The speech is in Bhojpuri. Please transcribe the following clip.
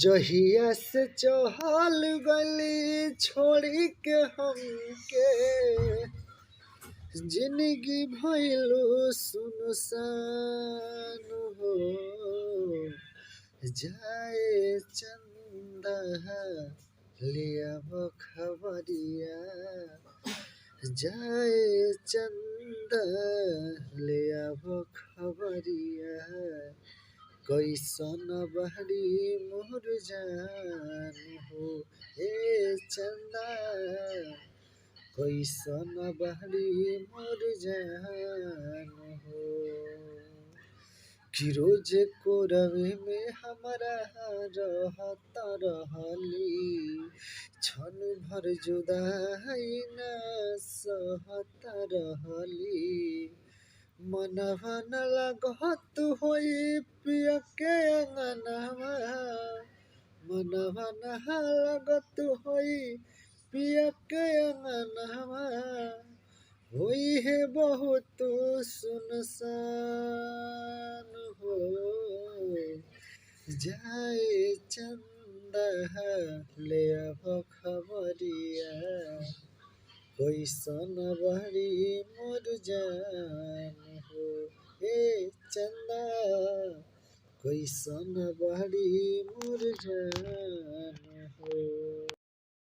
जहिया से चहल गली छोड़ी के हमके जिंदगी भइलू सुनसान हो जाए चंदा लिया खबरिया जाए चंदा लिया खबरिया कैसन बहरी मोर जान हो ए चंदा कैसन बहरी मोर जान हो कि रोज को रवे में हमारा रहता रहली क्षण भर जुदाई न सहता रहली मनवा न लागत होई पिया के अंगनवा मनवा न लागत होई पिया के अंगनवा होई है बहुत सुनसान हो जाए चंदा ले अब खबरिया कैसन बहरी मोर जान हो ए चंदा कैसन बहरी मोर जान हो।